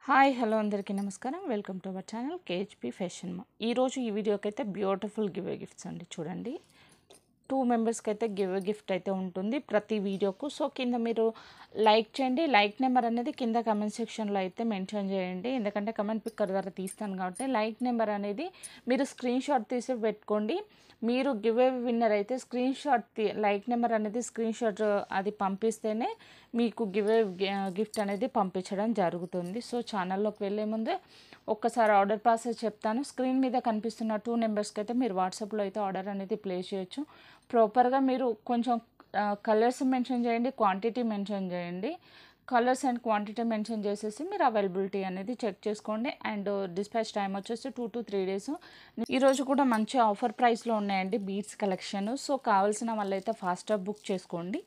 Hi hello అందరికీ నమస్కారం. Welcome to our channel కేహెచ్పి fashion మా. ఈరోజు ఈ వీడియోకి అయితే బ్యూటిఫుల్ గివ్ అవే గిఫ్ట్స్ అండి. చూడండి, 2 మెంబర్స్కి అయితే గివ్ అవే గిఫ్ట్ అయితే ఉంటుంది ప్రతి వీడియోకు. సో కింద మీరు లైక్ చేయండి. లైక్ నెంబర్ అనేది కింద కమెంట్ సెక్షన్లో అయితే మెన్షన్ చేయండి. ఎందుకంటే కమెంట్ పిక్కర్ ద్వారా తీస్తాను కాబట్టి లైక్ నెంబర్ అనేది మీరు స్క్రీన్ షాట్ తీసి పెట్టుకోండి. మీరు గివ్ అవే విన్నర్ అయితే స్క్రీన్ షాట్ లైక్ నెంబర్ అనేది స్క్రీన్ షాట్ అది పంపిస్తేనే మీకు గివ్ అవే గిఫ్ట్ అనేది పంపించడం జరుగుతుంది. సో ఛానల్లోకి వెళ్ళే ముందే ఒక్కసారి ఆర్డర్ ప్రాసెస్ చెప్తాను. స్క్రీన్ మీద కనిపిస్తున్న 2 నెంబర్స్కి అయితే మీరు వాట్సాప్లో అయితే ఆర్డర్ అనేది ప్లేస్ చేయొచ్చు. ప్రాపర్గా మీరు కొంచెం కలర్స్ మెన్షన్ చేయండి, క్వాంటిటీ మెన్షన్ చేయండి. కలర్స్ అండ్ క్వాంటిటీ మెన్షన్ చేసేసి మీరు అవైలబిలిటీ అనేది చెక్ చేసుకోండి. అండ్ డిస్పాచ్ టైం వచ్చేసి 2 to 3 days. ఈరోజు కూడా మంచి ఆఫర్ ప్రైస్లో ఉన్నాయండి బీడ్స్ కలెక్షన్. సో కావాల్సిన వాళ్ళైతే ఫాస్ట్గా బుక్ చేసుకోండి.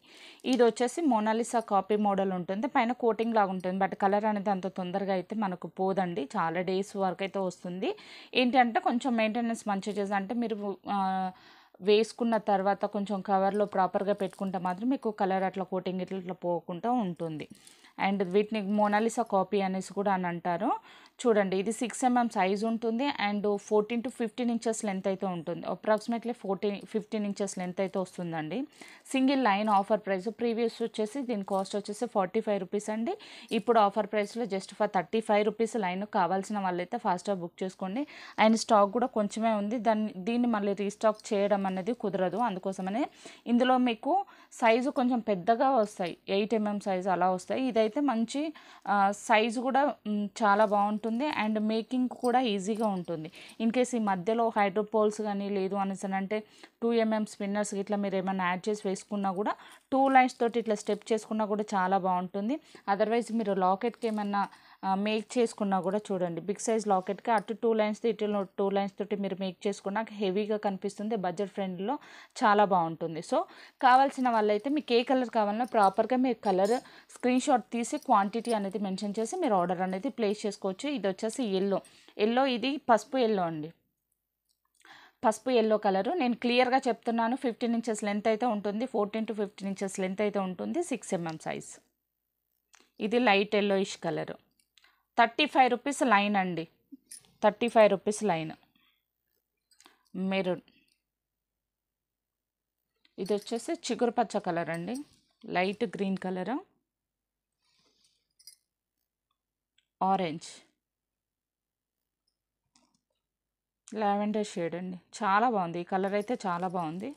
ఇది వచ్చేసి మోనాలిసా కాపీ మోడల్ ఉంటుంది, పైన కోటింగ్ లాగా ఉంటుంది. బట్ కలర్ అనేది అంత తొందరగా అయితే మనకు పోదండి, చాలా డేస్ వరకు అయితే వస్తుంది. ఏంటంటే కొంచెం మెయింటెనెన్స్ మంచిగా చేసి అంటే మీరు వేసుకున్న తర్వాత కొంచెం కవర్లో ప్రాపర్గా పెట్టుకుంటే మాత్రం మీకు కలర్ అట్లా కోటింగ్ ఇట్లా పోకుండా ఉంటుంది. అండ్ వీటిని మోనాలిసా కాపీ అనేసి కూడా అని అంటారు. చూడండి, ఇది 6 mm సైజ్ ఉంటుంది అండ్ 14 to 15 inches లెంత్ అయితే ఉంటుంది. అప్రాక్సిమేట్లీ 15 inches లెంత్ అయితే వస్తుందండి. Single line offer price. Previous వచ్చేసి దీని కాస్ట్ వచ్చేసి 45 రూపీస్ అండి. ఇప్పుడు ఆఫర్ ప్రైస్లో జస్ట్ ఫర్ 35 రూపీస్ లైన్. కావాల్సిన వాళ్ళైతే ఫాస్ట్గా బుక్ చేసుకోండి. అండ్ స్టాక్ కూడా కొంచెమే ఉంది, దీన్ని మళ్ళీ రీస్టాక్ చేయడం అనేది కుదరదు. అందుకోసమనే ఇందులో మీకు సైజు కొంచెం పెద్దగా వస్తాయి, 8 mm సైజు అలా వస్తాయి. ఇదైతే మంచి సైజు కూడా చాలా బాగుంటుంది అండ్ మేకింగ్ కూడా ఈజీగా ఉంటుంది. ఇన్ కేస్ ఈ మధ్యలో హైడ్రోపోల్స్ కానీ లేదు అనేసి అంటే 2 mm స్పిన్నర్స్ ఇట్లా మీరు ఏమైనా యాడ్ చేసి వేసుకున్నా కూడా 2 lines తోటి ఇట్లా స్టెప్ చేసుకున్నా కూడా చాలా బాగుంటుంది. అదర్వైజ్ మీరు లాకెట్కి ఏమన్నా మేక్ చేసుకున్నా కూడా చూడండి, బిగ్ సైజ్ లాకెట్కి అటు 2 lines ఇటు 2 lines తోటి మీరు మేక్ చేసుకున్నాక హెవీగా కనిపిస్తుంది, బడ్జెట్ ఫ్రెండ్లీలో చాలా బాగుంటుంది. సో కావాల్సిన వాళ్ళైతే మీకు ఏ కలర్ కావాలన్నా ప్రాపర్గా మీరు కలర్ స్క్రీన్ షాట్ తీసి క్వాంటిటీ అనేది మెన్షన్ చేసి మీరు ఆర్డర్ అనేది ప్లేస్ చేసుకోవచ్చు. ఇది వచ్చేసి ఎల్లో, ఇది పసుపు ఎల్లో అండి, పసుపు ఎల్లో కలరు. నేను క్లియర్గా చెప్తున్నాను, 15 inches లెంత్ అయితే ఉంటుంది, 14 to 15 inches లెంత్ అయితే ఉంటుంది, 6 mm సైజ్. ఇది light yellowish colour. 35 rupees line అండి, 35 రూపీస్ లైన్. మెరూన్, ఇది వచ్చేసి చిగురు పచ్చ కలర్ అండి, light green colour. Orange, lavender shade అండి, చాలా బాగుంది ఈ కలర్ అయితే, చాలా బాగుంది.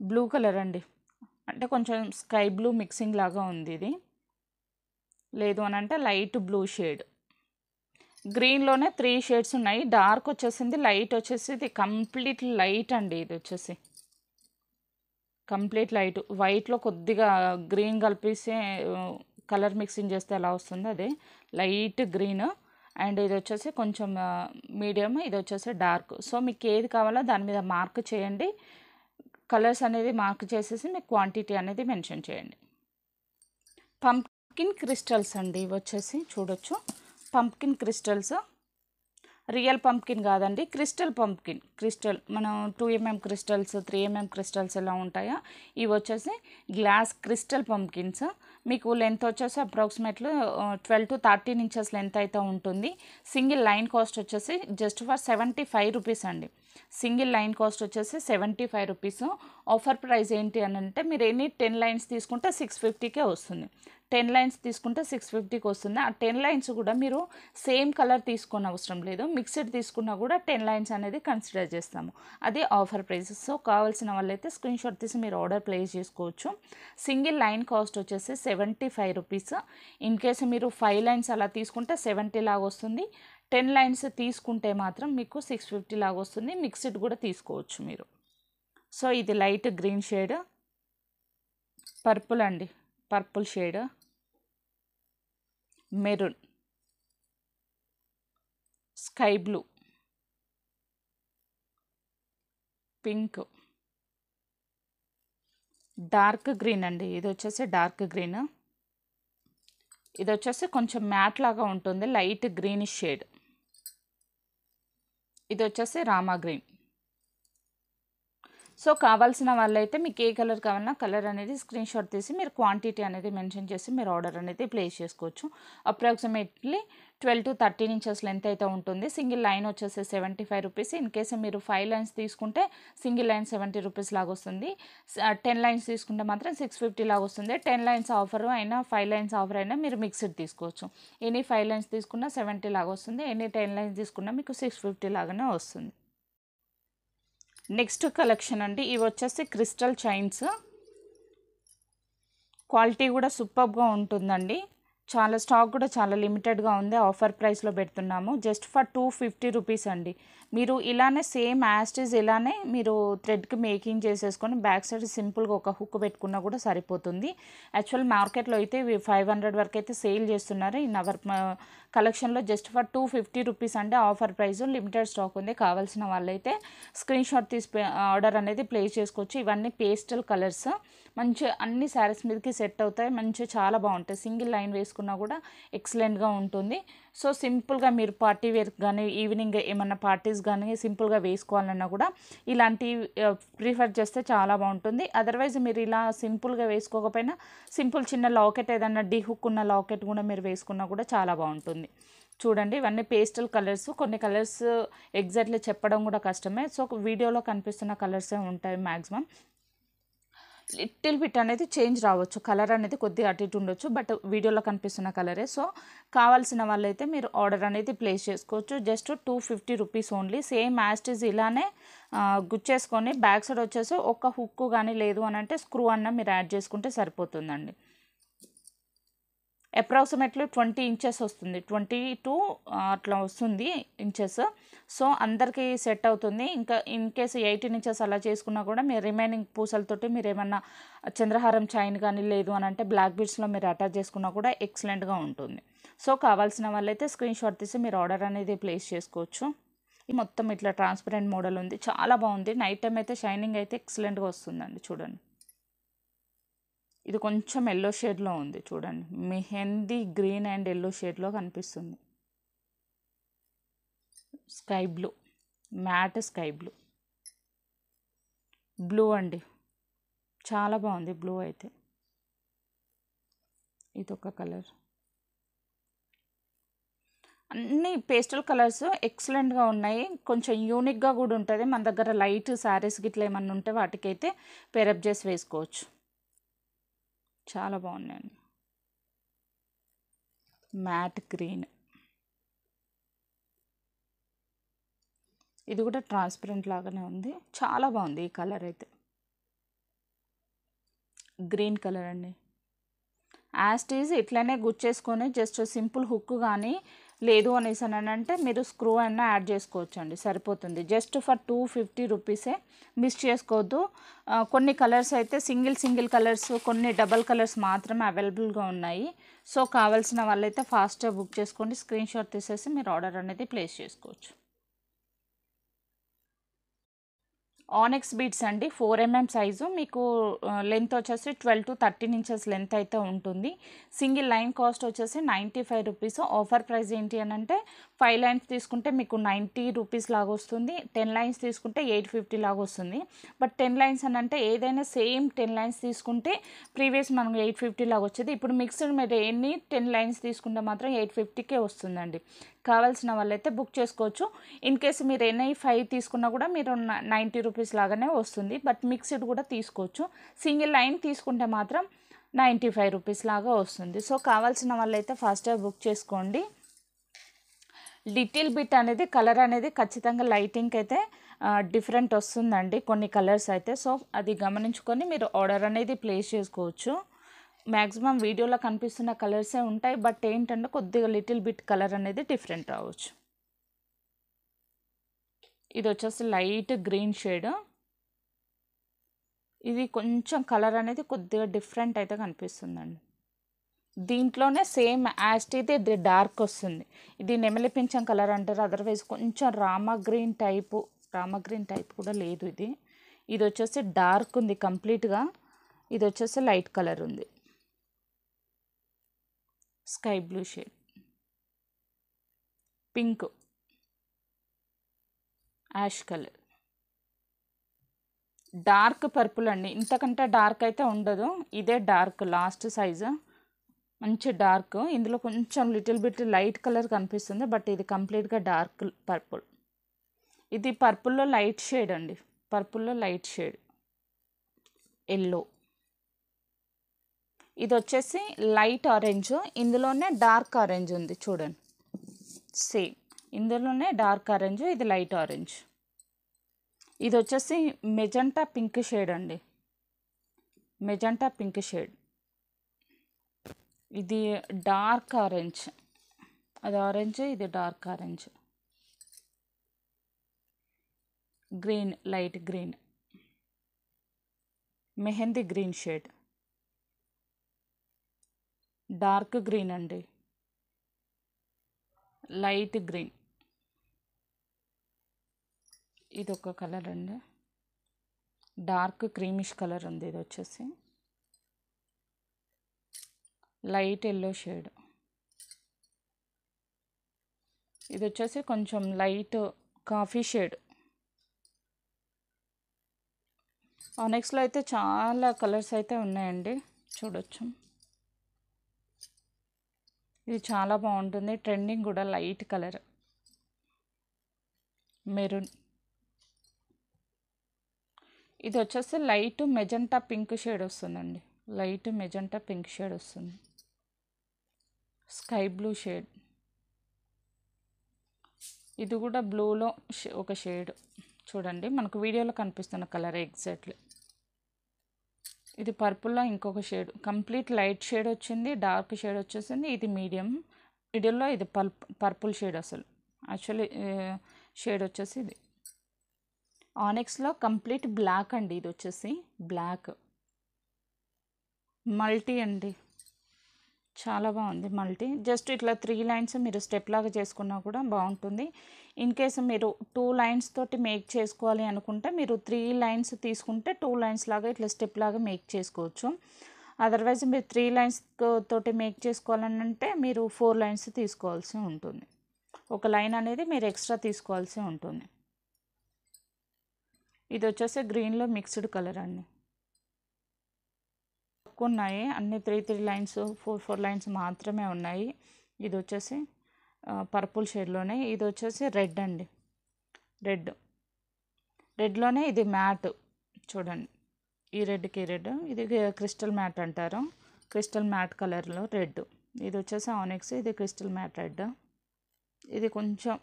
బ్లూ కలర్ అండి, అంటే కొంచెం స్కై బ్లూ మిక్సింగ్ లాగా ఉంది ఇది, లేదు అని అంటే లైట్ బ్లూ షేడ్. గ్రీన్లోనే 3 షేడ్స్ ఉన్నాయి, డార్క్ వచ్చేసింది, లైట్ వచ్చేసి ఇది కంప్లీట్ లైట్ అండి. ఇది వచ్చేసి కంప్లీట్ లైట్, వైట్లో కొద్దిగా గ్రీన్ కలిపేసి కలర్ మిక్సింగ్ చేస్తే ఎలా వస్తుందో అదే లైట్ గ్రీన్. అండ్ ఇది వచ్చేసి కొంచెం మీడియం, ఇది వచ్చేసి డార్క్. సో మీకు ఏది కావాలో దాని మీద మార్క్ చేయండి, కలర్స్ అనేది మార్క్ చేసేసి మీకు క్వాంటిటీ అనేది మెన్షన్ చేయండి. పంప్కిన్ క్రిస్టల్స్ అండి, ఇవి వచ్చేసి చూడొచ్చు, పంప్కిన్ క్రిస్టల్స్. రియల్ పంప్కిన్ కాదండి, క్రిస్టల్ పంప్కిన్. క్రిస్టల్ మనం 2 mm క్రిస్టల్స్, 3 mm క్రిస్టల్స్ ఎలా ఉంటాయో ఇవి వచ్చేసి గ్లాస్ క్రిస్టల్ పంప్కిన్స్. మీకు లెంత్ వచ్చేసి అప్రాక్సిమేట్లీ 12 to 13 inches లెంత్ అయితే ఉంటుంది. సింగిల్ లైన్ కాస్ట్ వచ్చేసి జస్ట్ ఫర్ 75 రూపీస్ అండి. సింగిల్ లైన్ కాస్ట్ వచ్చేసి 75 రూపీస్. ఆఫర్ ప్రైస్ ఏంటి అని అంటే మీరు ఎన్ని 10 lines తీసుకుంటే 650కే వస్తుంది. 10 lines తీసుకుంటే 650కి వస్తుంది. ఆ 10 lines కూడా మీరు సేమ్ కలర్ తీసుకున్న అవసరం లేదు, మిక్స్డ్ తీసుకున్నా కూడా 10 lines అనేది కన్సిడర్ చేస్తాము, అది ఆఫర్ ప్రైస్. సో కావాల్సిన వాళ్ళైతే స్క్రీన్ షాట్ తీసి మీరు ఆర్డర్ ప్లేస్ చేసుకోవచ్చు. సింగిల్ లైన్ కాస్ట్ వచ్చేసి 75 రూపీస్. ఇన్ కేసు మీరు 5 lines అలా తీసుకుంటే 70 లాగా వస్తుంది. 10 lines తీసుకుంటే మాత్రం మీకు 650 లాగా వస్తుంది. మిక్స్డ్ కూడా తీసుకోవచ్చు మీరు. సో ఇది లైట్ గ్రీన్ షేడ్, పర్పుల్ అండి, purple shade, maroon, sky blue, pink, dark green అండి, ఇది వచ్చేసి డార్క్ గ్రీన్. ఇది వచ్చేసి కొంచెం మ్యాట్ లాగా ఉంటుంది, లైట్ గ్రీనిష్ షేడ్. ఇది వచ్చేసి రామా గ్రీన్. సో కావాల్సిన వాళ్ళైతే మీకు ఏ కలర్ కావాలన్నా కలర్ అనేది స్క్రీన్ షాట్ తీసి మీరు క్వాంటిటీ అనేది మెన్షన్ చేసి మీరు ఆర్డర్ అనేది ప్లేస్ చేసుకోవచ్చు. అప్రాక్సిమేట్లీ 12 to 13 ఇంచెస్ లెంత్ అయితే ఉంటుంది. సింగిల్ లైన్ వచ్చేసి 75 రూపీస్. ఇన్ కేసు మీరు 5 లైన్స్ తీసుకుంటే సింగిల్ లైన్ 70 రూపీస్ లాగా వస్తుంది. 10 లైన్స్ తీసుకుంటే మాత్రం 650 లాగా వస్తుంది. 10 లైన్స్ ఆఫర్ అయినా 5 లైన్స్ ఆఫర్ అయినా మీరు మిక్స్డ్ తీసుకోవచ్చు. ఎనీ 5 లైన్స్ తీసుకున్నా 70 లాగా వస్తుంది. ఎనీ 10 లైన్స్ తీసుకున్నా మీకు 650 లాగానే వస్తుంది. నెక్స్ట్ కలెక్షన్ అండి, ఇవి వచ్చేసి క్రిస్టల్ చైన్స్. క్వాలిటీ కూడా సూపర్గా ఉంటుందండి. చాలా స్టాక్ కూడా చాలా లిమిటెడ్గా ఉంది. ఆఫర్ ప్రైస్లో పెడుతున్నాము. జస్ట్ ఫర్ 250 రూపీస్ అండి. మీరు ఇలానే సేమ్ యాస్టీజ్ ఇలానే మీరు థ్రెడ్కి మేకింగ్ చేసేసుకొని బ్యాక్ సైడ్ సింపుల్గా ఒక హుక్ పెట్టుకున్నా కూడా సరిపోతుంది. యాక్చువల్ మార్కెట్లో అయితే ఇవి 500 వరకు అయితే సేల్ చేస్తున్నారు. ఇన్ అవర్ కలెక్షన్లో జస్ట్ ఫర్ 250 రూపీస్ అంటే ఆఫర్ ప్రైస్, లిమిటెడ్ స్టాక్ ఉంది. కావాల్సిన వాళ్ళైతే స్క్రీన్ షాట్ తీసి ఆర్డర్ అనేది ప్లేస్ చేసుకోవచ్చు. ఇవన్నీ పేస్టల్ కలర్స్, మంచి అన్ని శారీస్ మీదకి సెట్ అవుతాయి. మంచి చాలా బాగుంటాయి. సింగిల్ లైన్ వేసుకున్నా కూడా ఎక్సలెంట్గా ఉంటుంది. సో సింపుల్గా మీరు పార్టీ వేర్ కానీ ఈవినింగ్ ఏమన్నా పార్టీస్ కానీ సింపుల్గా వేసుకోవాలన్నా కూడా ఇలాంటివి ప్రిఫర్ చేస్తే చాలా బాగుంటుంది. అదర్వైజ్ మీరు ఇలా సింపుల్గా వేసుకోకపోయినా సింపుల్ చిన్న లాకెట్ ఏదన్నా డీ హుక్ ఉన్న లాకెట్ కూడా మీరు వేసుకున్నా కూడా చాలా బాగుంటుంది. చూడండి ఇవన్నీ పేస్టల్ కలర్స్. కొన్ని కలర్స్ ఎగ్జాక్ట్లీ చెప్పడం కూడా కష్టమే. సో వీడియోలో కనిపిస్తున్న కలర్సే ఉంటాయి మ్యాక్సిమం. లిటిల్ బిట్ అనేది చేంజ్ రావచ్చు, కలర్ అనేది కొద్దిగా అటు ఇటు ఉండొచ్చు, బట్ వీడియోలో కనిపిస్తున్న కలరే. సో కావాల్సిన వాళ్ళైతే మీరు ఆర్డర్ అనేది ప్లేస్ చేసుకోవచ్చు. Just 250 rupees only. సేమ్ యాస్టీజ్ ఇలానే గుచ్చేసుకొని బ్యాక్ సైడ్ వచ్చేసి ఒక హుక్ కానీ లేదు అని అంటే స్క్రూ అన్న మీరు యాడ్ చేసుకుంటే సరిపోతుందండి. అప్రాక్సిమేట్లీ 20 ఇంచెస్ వస్తుంది, 22 అట్లా వస్తుంది ఇంచెస్. సో అందరికీ సెట్ అవుతుంది. ఇంకా ఇన్ కేసు 18 ఇంచెస్ అలా చేసుకున్నా కూడా మీరు రిమైనింగ్ పూసలతోటి మీరు ఏమన్నా చంద్రహారం చైన్ కానీ లేదు అని అంటే బ్లాక్ బీడ్స్లో మీరు అటాచ్ చేసుకున్నా కూడా ఎక్సలెంట్గా ఉంటుంది. సో కావాల్సిన వాళ్ళైతే స్క్రీన్ షాట్ తీసి మీరు ఆర్డర్ అనేది ప్లేస్ చేసుకోవచ్చు. మొత్తం ఇట్లా ట్రాన్స్పరెంట్ మోడల్ ఉంది, చాలా బాగుంది. నైట్ టైం అయితే షైనింగ్ అయితే ఎక్సలెంట్గా వస్తుందండి. చూడండి ఇది కొంచెం ఎల్లో షేడ్లో ఉంది. చూడండి మెహందీ గ్రీన్ అండ్ ఎల్లో షేడ్లో కనిపిస్తుంది. Sky blue, matte sky blue, blue అండి చాలా బాగుంది బ్లూ అయితే. ఇదొక కలర్. అన్నీ పేస్టల్ కలర్స్ ఎక్సలెంట్గా ఉన్నాయి. కొంచెం యూనిక్గా కూడా ఉంటుంది. మన దగ్గర లైట్ శారీస్ గిట్లా ఏమన్నా ఉంటే వాటికైతే పేరప్ చేసి వేసుకోవచ్చు. చాలా బాగున్నాయండి. మ్యాట్ గ్రీన్, ఇది కూడా ట్రాన్స్పరెంట్ లాగానే ఉంది. చాలా బాగుంది ఈ కలర్ అయితే. గ్రీన్ కలర్ అండి. యాస్టీజ్ ఇట్లనే గుచ్చేసుకొని జస్ట్ సింపుల్ హుక్ కానీ లేదు అనేసి అని అంటే మీరు స్క్రూ అయినా యాడ్ చేసుకోవచ్చు అండి, సరిపోతుంది. జస్ట్ ఫర్ 250 రూపీసే, మిస్ చేసుకోవద్దు. కొన్ని కలర్స్ అయితే సింగిల్ కలర్స్, కొన్ని డబల్ కలర్స్ మాత్రమే అవైలబుల్గా ఉన్నాయి. సో కావాల్సిన వాళ్ళైతే ఫాస్ట్గా బుక్ చేసుకోండి. స్క్రీన్ షాట్ తీసేసి మీరు ఆర్డర్ అనేది ప్లేస్ చేసుకోవచ్చు. ఆనెక్స్ బీడ్స్ అండి, 4 mm సైజు. మీకు లెంత్ వచ్చేసి 12 to 13 ఇంచెస్ లెంత్ అయితే ఉంటుంది. సింగిల్ లైన్ కాస్ట్ వచ్చేసి 95 రూపీస్. ఆఫర్ ప్రైస్ ఏంటి అని అంటే 5 లైన్స్ తీసుకుంటే మీకు 90 రూపీస్ లాగా వస్తుంది. 10 లైన్స్ తీసుకుంటే 850 లాగా వస్తుంది. బట్ 10 లైన్స్ అని అంటే ఏదైనా సేమ్ 10 లైన్స్ తీసుకుంటే ప్రీవియస్ మనకు 850 లాగా వచ్చేది. ఇప్పుడు మిక్స్డ్ మీరు ఎన్ని 10 లైన్స్ తీసుకుంటే మాత్రం 850కే వస్తుందండి. కావాల్సిన వాళ్ళైతే బుక్ చేసుకోవచ్చు. ఇన్ కేసు మీరు ఎన్ఐ 5 తీసుకున్నా కూడా మీరు 90 రూపీస్ లాగానే వస్తుంది. బట్ మిక్స్డ్ కూడా తీసుకోవచ్చు. సింగిల్ లైన్ తీసుకుంటే మాత్రం 95 రూపీస్ లాగా వస్తుంది. సో కావాల్సిన వాళ్ళైతే ఫాస్ట్గా బుక్ చేసుకోండి. లిటిల్ బిట్ అనేది కలర్ అనేది ఖచ్చితంగా లైటింగ్ అయితే డిఫరెంట్ వస్తుందండి కొన్ని కలర్స్ అయితే. సో అది గమనించుకొని మీరు ఆర్డర్ అనేది ప్లేస్ చేసుకోవచ్చు. మ్యాక్సిమం వీడియోలో కనిపిస్తున్న కలర్సే ఉంటాయి, బట్ ఏంటంటే కొద్దిగా లిటిల్ బిట్ కలర్ అనేది డిఫరెంట్ రావచ్చు. ఇది వచ్చేసి లైట్ గ్రీన్ షేడ్. ఇది కొంచెం కలర్ అనేది కొద్దిగా డిఫరెంట్ అయితే కనిపిస్తుందండి. దీంట్లోనే సేమ్ యాస్టీది డార్క్ వస్తుంది. ఇది నెమలి పింఛం కలర్ అంటారు. అదర్వైజ్ కొంచెం రామా గ్రీన్ టైప్ కూడా లేదు. ఇది వచ్చేసి డార్క్ ఉంది కంప్లీట్గా. ఇది వచ్చేసి లైట్ కలర్ ఉంది, sky blue shade, pink, ash colour, dark purple అండి, ఇంతకంటే డార్క్ అయితే ఉండదు, ఇదే డార్క్ లాస్ట్ సైజు, మంచి డార్క్. ఇందులో కొంచెం లిటిల్ బిట్ లైట్ కలర్ కనిపిస్తుంది, బట్ ఇది కంప్లీట్గా డార్క్ పర్పుల్. ఇది పర్పుల్లో లైట్ షేడ్ అండి, పర్పుల్లో లైట్ షేడ్ ఎల్లో. ఇది వచ్చేసి లైట్ ఆరెంజ్, ఇందులోనే డార్క్ ఆరెంజ్ ఉంది చూడండి, సేమ్ ఇందులోనే డార్క్ ఆరెంజ్, ఇది లైట్ ఆరెంజ్. ఇది వచ్చేసి మెజెంటా పింక్ షేడ్ అండి, మెజెంటా పింక్ షేడ్. ఇది డార్క్ ఆరెంజ్, అది ఆరెంజ్, ఇది dark orange. Green, light green, mehndi green shade, dark green అండి, లైట్ గ్రీన్. ఇది ఒక కలర్ అండి, డార్క్ క్రీమిష్ కలర్ ఉంది. ఇది వచ్చేసి లైట్ ఎల్లో షేడ్. ఇది వచ్చేసి కొంచెం లైట్ కాఫీ షేడ్. ఆనెక్స్లో అయితే చాలా కలర్స్ అయితే ఉన్నాయండి, చూడొచ్చు. ఇది చాలా బాగుంటుంది, ట్రెండింగ్ కూడా, లైట్ కలర్ మెరూన్. ఇది వచ్చేసి లైట్ మెజెంటా పింక్ షేడ్ వస్తుందండి, లైట్ మెజెంటా పింక్ షేడ్ వస్తుంది, స్కై బ్లూ షేడ్. ఇది కూడా బ్లూలో ఒక షేడ్ చూడండి, మనకు వీడియోలో కనిపిస్తున్న కలర్ ఎగ్జాక్ట్లీ. ఇది పర్పుల్లో ఇంకొక షేడ్, కంప్లీట్ లైట్ షేడ్ వచ్చింది, డార్క్ షేడ్ వచ్చేసింది. ఇది మీడియం, మిడిల్లో ఇది పర్పుల్ షేడ్. అసలు యాక్చువల్లీ షేడ్ వచ్చేసి ఇది ఆనెక్స్లో కంప్లీట్ బ్లాక్ అండి, ఇది వచ్చేసి బ్లాక్ మల్టీ అండి, చాలా బాగుంది మల్టీ. జస్ట్ ఇట్లా 3 లైన్స్ మీరు స్టెప్ లాగా చేసుకున్నా కూడా బాగుంటుంది. ఇన్ కేసు మీరు 2 లైన్స్ తోటి మేక్ చేసుకోవాలి అనుకుంటే మీరు 3 లైన్స్ తీసుకుంటే 2 లైన్స్ లాగా ఇట్లా స్టెప్ లాగా మేక్ చేసుకోవచ్చు. అదర్వైజ్ మీరు 3 లైన్స్ తోటి మేక్ చేసుకోవాలని అంటే మీరు 4 లైన్స్ తీసుకోవాల్సి ఉంటుంది, ఒక లైన్ అనేది మీరు ఎక్స్ట్రా తీసుకోవాల్సి ఉంటుంది. ఇది వచ్చేసి గ్రీన్లో మిక్స్డ్ కలర్ అండి, తక్కువ ఉన్నాయి అన్ని 3 లైన్స్, 4 లైన్స్ మాత్రమే ఉన్నాయి. ఇది వచ్చేసి పర్పుల్ షేడ్లోనే. ఇది వచ్చేసి రెడ్ అండి, రెడ్లోనే ఇది మ్యాట్ చూడండి, ఈ రెడ్కి రెడ్, ఇది క్రిస్టల్ మ్యాట్ అంటారు, క్రిస్టల్ మ్యాట్ కలర్లో రెడ్. ఇది వచ్చేసి ఆనెక్స్, ఇది క్రిస్టల్ మ్యాట్ రెడ్. ఇది కొంచెం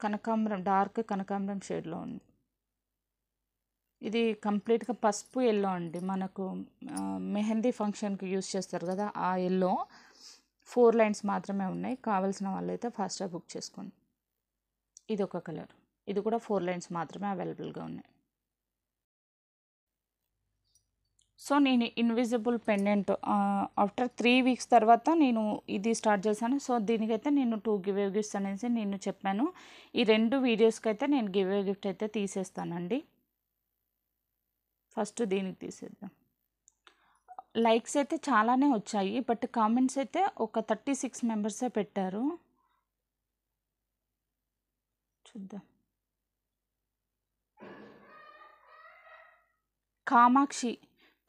కనకాంబరం, డార్క్ కనకాంబరం షేడ్లో ఉంది. ఇది కంప్లీట్గా పసుపు ఎల్లో అండి, మనకు మెహందీ ఫంక్షన్కి యూస్ చేస్తారు కదా ఆ ఎల్లో. 4 లైన్స్ మాత్రమే ఉన్నాయి, కావాల్సిన వాళ్ళైతే ఫాస్ట్గా బుక్ చేసుకోండి. ఇది ఒక కలర్, ఇది కూడా 4 లైన్స్ మాత్రమే అవైలబుల్గా ఉన్నాయి. సో నేను ఇన్విజిబుల్ పెండెంట్ ఆఫ్టర్ 3 వీక్స్ తర్వాత నేను ఇది స్టార్ట్ చేశాను. సో దీనికైతే నేను 2 గివ్ అవే గిఫ్ట్స్ అనేసి నేను చెప్పాను. ఈ 2 వీడియోస్కి అయితే నేను గివ్ అవే గిఫ్ట్ అయితే తీసేస్తానండి. ఫస్ట్ దీనికి తీసేద్దాం. లైక్స్ అయితే చాలానే వచ్చాయి, బట్ కామెంట్స్ అయితే ఒక 36 మెంబర్సే పెట్టారు. చూద్దాం.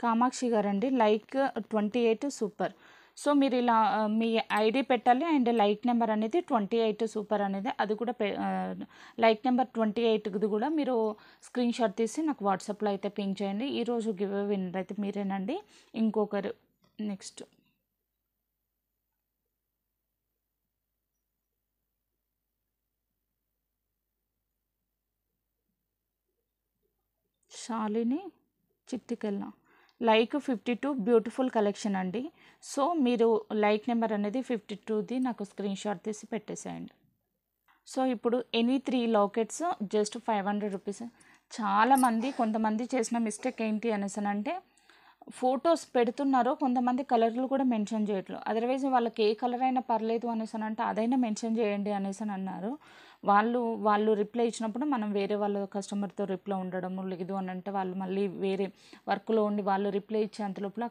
కామాక్షి గారండి, లైక్ 28 సూపర్. సో మీరు ఇలా మీ ఐడి పెట్టాలి అండ్ లైక్ నెంబర్ అనేది 28 సూపర్ అనేది, అది కూడా లైక్ నెంబర్ 28ది కూడా మీరు స్క్రీన్ షాట్ తీసి నాకు వాట్సాప్లో అయితే పింక్ చేయండి. ఈరోజు గివ్ అవే విన్నర్ అయితే మీరేనండి. ఇంకొకరు next Shalini Chittikella, like 52 beautiful collection అండి. సో మీరు లైక్ నెంబర్ అనేది 52ది నాకు స్క్రీన్ షాట్ తీసి పెట్టేసేయండి. సో ఇప్పుడు ఎనీ 3 లాకెట్స్ జస్ట్ 500 రూపీస్. చాలామంది కొంతమంది చేసిన మిస్టేక్ ఏంటి అనేసి అంటే ఫొటోస్ పెడుతున్నారు, కొంతమంది కలర్లు కూడా మెన్షన్ చేయట్లేదు. అదర్వైజ్ వాళ్ళకి ఏ కలర్ అయినా పర్లేదు అనేసి అంటే అదైనా మెన్షన్ చేయండి అనేసి అన్నారు. వాళ్ళు రిప్లై ఇచ్చినప్పుడు మనం వేరే వాళ్ళ కస్టమర్తో రిప్లై ఉండడము లేదు అని అంటే వాళ్ళు మళ్ళీ వేరే వర్క్లో ఉండి వాళ్ళు రిప్లై ఇచ్చేంత లోపల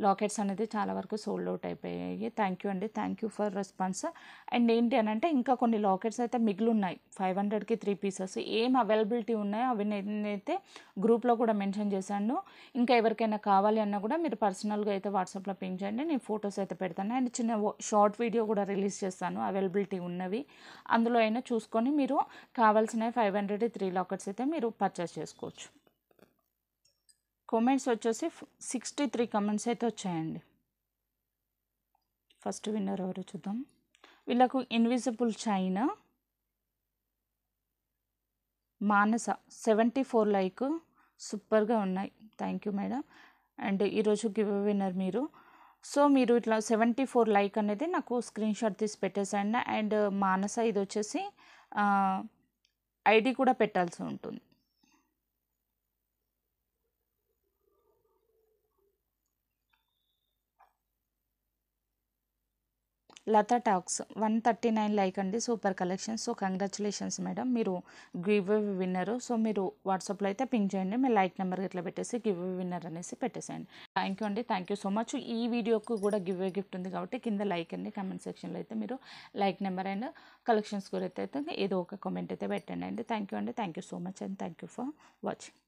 లాకెట్స్ అనేది చాలా వరకు సోల్డ్ అవుట్ అయిపోయాయి. థ్యాంక్ యూ అండి, thank you for response. And ఏంటి అని అంటే ఇంకా కొన్ని లాకెట్స్ అయితే మిగిలిన్నాయి. 500కి 3 పీసెస్ ఏం అవైలబిలిటీ ఉన్నాయో అవి నేనైతే గ్రూప్లో కూడా మెన్షన్ చేశాను. ఇంకా ఎవరికైనా కావాలి అన్నా కూడా మీరు పర్సనల్గా అయితే వాట్సాప్లో పింక్ చేయండి, నేను ఫొటోస్ అయితే పెడతాను. అండ్ చిన్న షార్ట్ వీడియో కూడా రిలీజ్ చేస్తాను అవైలబిలిటీ ఉన్నవి. అందులో అయినా చూసుకొని మీరు కావాల్సిన 500 3 లాకెట్స్ అయితే మీరు పర్చేస్ చేసుకోవచ్చు. కామెంట్స్ వచ్చేసి 63 కామెంట్స్ అయితే వచ్చాయండి. ఫస్ట్ విన్నర్ ఎవరు చూద్దాం. వీళ్ళకు ఇన్విజిబుల్ చైన్ మానస 74 లైక్, సూపర్గా ఉన్నాయి. Thank you madam. అండ్ ఈరోజు గివ్ విన్నర్ మీరు. సో మీరు ఇట్లా 74 లైక్ అనేది నాకు స్క్రీన్ షాట్ తీసి పెట్టేసండి. అండ్ మానస ఇది వచ్చేసి ఐడి కూడా పెట్టాల్సి ఉంటుంది. లతా టాక్స్ 139 లైక్ అండి, super collection. So congratulations madam, మీరు గివ్ అవే విన్నరు. సో మీరు వాట్సాప్లో అయితే పింక్ చేయండి, మీ లైక్ నెంబర్ ఇట్లా పెట్టేసి గివ్ అవే విన్నర్ అనేసి పెట్టేసేయండి. థ్యాంక్ యూ అండి, థ్యాంక్ యూ సో మచ్. ఈ వీడియోకు కూడా గివ్ అవే గిఫ్ట్ ఉంది కాబట్టి కింద లైక్ అండి, కామెంట్ సెక్షన్లో అయితే మీరు లైక్ నెంబర్ అండ్ కలెక్షన్స్ గురించి అయితే ఏదో ఒక కామెంట్ అయితే పెట్టండి అండి. థ్యాంక్ యూ అండి, thank you so much and thank you for watching.